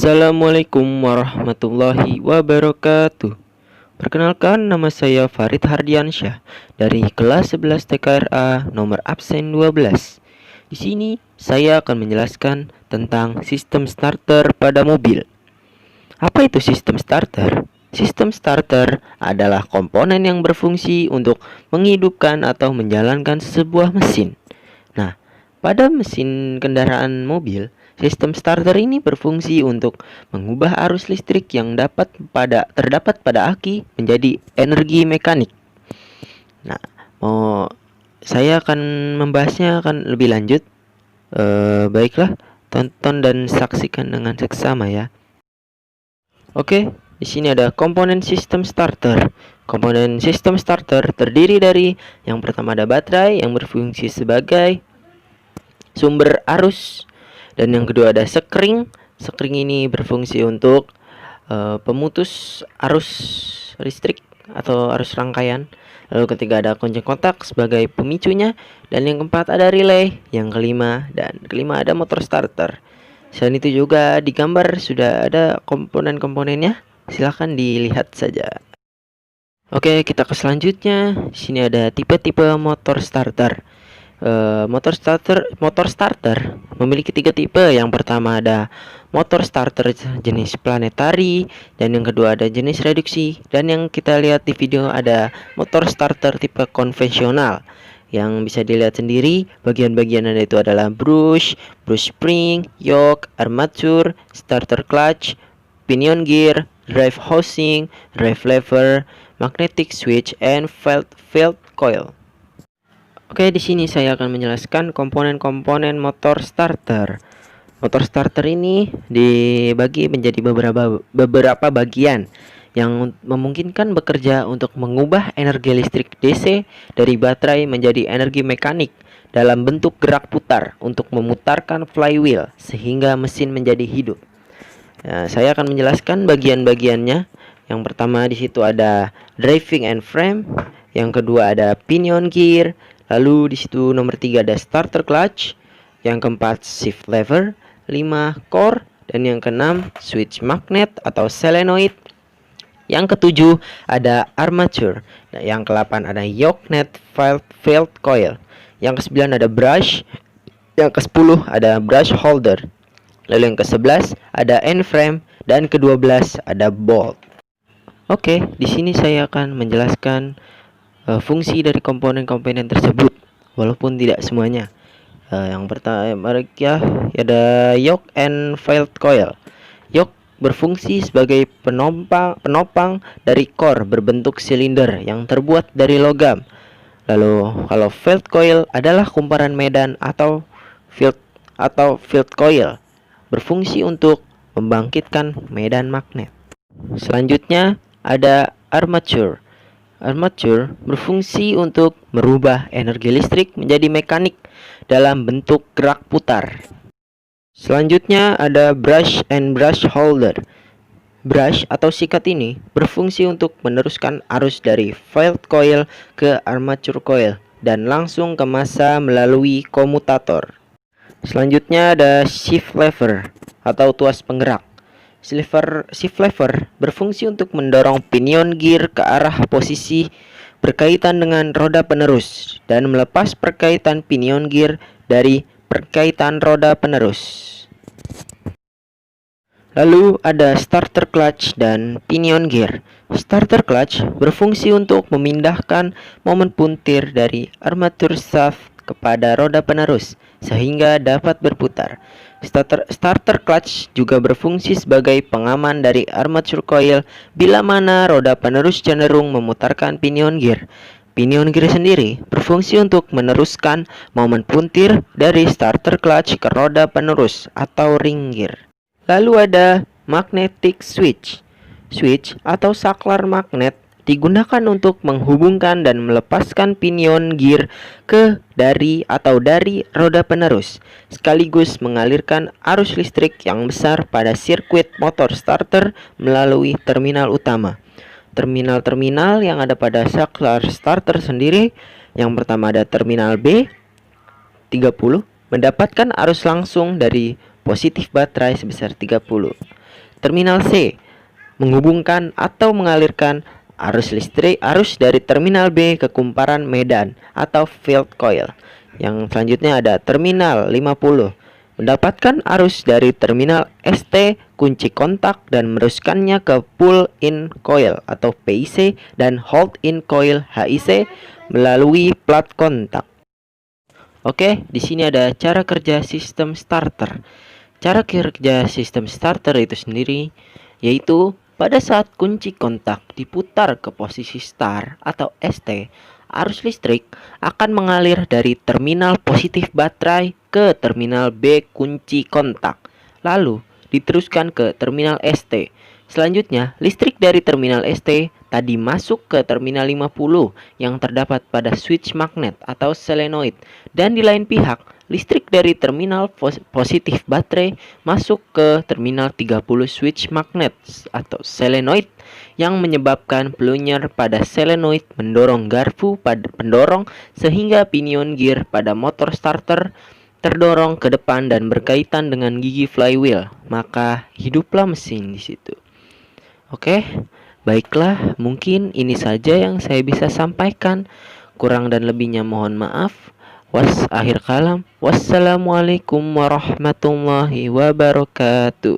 Assalamualaikum warahmatullahi wabarakatuh. Perkenalkan, nama saya Farid Hardiansyah dari kelas 11 TKRA nomor absen 12. Di sini saya akan menjelaskan tentang sistem starter pada mobil. Apa itu sistem starter? Sistem starter adalah komponen yang berfungsi untuk menghidupkan atau menjalankan sebuah mesin. Nah, pada mesin kendaraan mobil, sistem starter ini berfungsi untuk mengubah arus listrik yang terdapat pada aki menjadi energi mekanik. Nah, saya akan membahasnya akan lebih lanjut. Baiklah, tonton dan saksikan dengan seksama ya. Oke, di sini ada komponen sistem starter. Komponen sistem starter terdiri dari yang pertama ada baterai yang berfungsi sebagai sumber arus, dan yang kedua ada sekring. Sekring ini berfungsi untuk pemutus arus listrik atau arus rangkaian. Lalu ketiga ada kunci kontak sebagai pemicunya, dan yang keempat ada relay, yang kelima ada motor starter. Selain itu juga di gambar sudah ada komponen-komponennya, silahkan dilihat saja. Oke, kita ke selanjutnya. Di sini ada tipe-tipe motor starter. Motor starter memiliki 3 tipe. Yang pertama ada motor starter jenis planetari, dan yang kedua ada jenis reduksi, dan yang kita lihat di video ada motor starter tipe konvensional. Yang bisa dilihat sendiri, bagian-bagian itu adalah brush spring, yoke, armature, starter clutch, pinion gear, drive housing, drive lever, magnetic switch, and field coil. Oke, di sini saya akan menjelaskan komponen-komponen motor starter. Motor starter ini dibagi menjadi beberapa bagian yang memungkinkan bekerja untuk mengubah energi listrik DC dari baterai menjadi energi mekanik dalam bentuk gerak putar untuk memutarkan flywheel sehingga mesin menjadi hidup. Nah, saya akan menjelaskan bagian-bagiannya. Yang pertama di situ ada driving and frame, yang kedua ada pinion gear, lalu di situ nomor 3 ada starter clutch, yang keempat shift lever, 5 core, dan yang keenam switch magnet atau solenoid. Yang ketujuh ada armature. Nah, yang ke-8 ada yoke net field coil. Yang ke-9 ada brush. Yang ke-10 ada brush holder. Lalu yang ke-11 ada end frame, dan ke-12 ada bolt. Oke, di sini saya akan menjelaskan fungsi dari komponen-komponen tersebut, walaupun tidak semuanya. Yang pertama ada yoke and field coil. Yoke berfungsi sebagai penopang dari core berbentuk silinder yang terbuat dari logam. Lalu kalau field coil adalah kumparan medan atau field coil, berfungsi untuk membangkitkan medan magnet. Selanjutnya ada armature. Armature berfungsi untuk merubah energi listrik menjadi mekanik dalam bentuk gerak putar. Selanjutnya ada brush and brush holder. Brush atau sikat ini berfungsi untuk meneruskan arus dari field coil ke armature coil dan langsung ke massa melalui komutator. Selanjutnya ada shift lever atau tuas penggerak. Shift lever berfungsi untuk mendorong pinion gear ke arah posisi berkaitan dengan roda penerus dan melepas perkaitan pinion gear dari perkaitan roda penerus. Lalu ada starter clutch dan pinion gear. Starter clutch berfungsi untuk memindahkan momen puntir dari armature shaft kepada roda penerus sehingga dapat berputar. Starter clutch juga berfungsi sebagai pengaman dari armature coil bila mana roda penerus cenderung memutarkan pinion gear. Pinion gear sendiri berfungsi untuk meneruskan momen puntir dari starter clutch ke roda penerus atau ring gear. Lalu ada magnetic switch. Switch atau saklar magnet digunakan untuk menghubungkan dan melepaskan pinion gear dari roda penerus, sekaligus mengalirkan arus listrik yang besar pada sirkuit motor starter melalui terminal utama. Terminal-terminal yang ada pada saklar starter sendiri, yang pertama ada terminal B 30, mendapatkan arus langsung dari positif baterai sebesar 30. Terminal C menghubungkan atau mengalirkan arus dari terminal B ke kumparan medan atau field coil. Yang selanjutnya ada terminal 50 mendapatkan arus dari terminal ST kunci kontak dan meneruskannya ke pull in coil atau PIC dan hold in coil HIC melalui plat kontak. Oke, di sini ada cara kerja sistem starter. Cara kerja sistem starter itu sendiri yaitu pada saat kunci kontak diputar ke posisi start atau ST, arus listrik akan mengalir dari terminal positif baterai ke terminal B kunci kontak, lalu diteruskan ke terminal ST. Selanjutnya, listrik dari terminal ST tadi masuk ke terminal 50 yang terdapat pada switch magnet atau solenoid, dan di lain pihak listrik dari terminal positif baterai masuk ke terminal 30 switch magnet atau solenoid yang menyebabkan plunger pada solenoid mendorong garpu pada pendorong sehingga pinion gear pada motor starter terdorong ke depan dan berkaitan dengan gigi flywheel, maka hiduplah mesin di situ. Oke, baiklah, mungkin ini saja yang saya bisa sampaikan. Kurang dan lebihnya mohon maaf. Akhir kalam. Wassalamualaikum warahmatullahi wabarakatuh.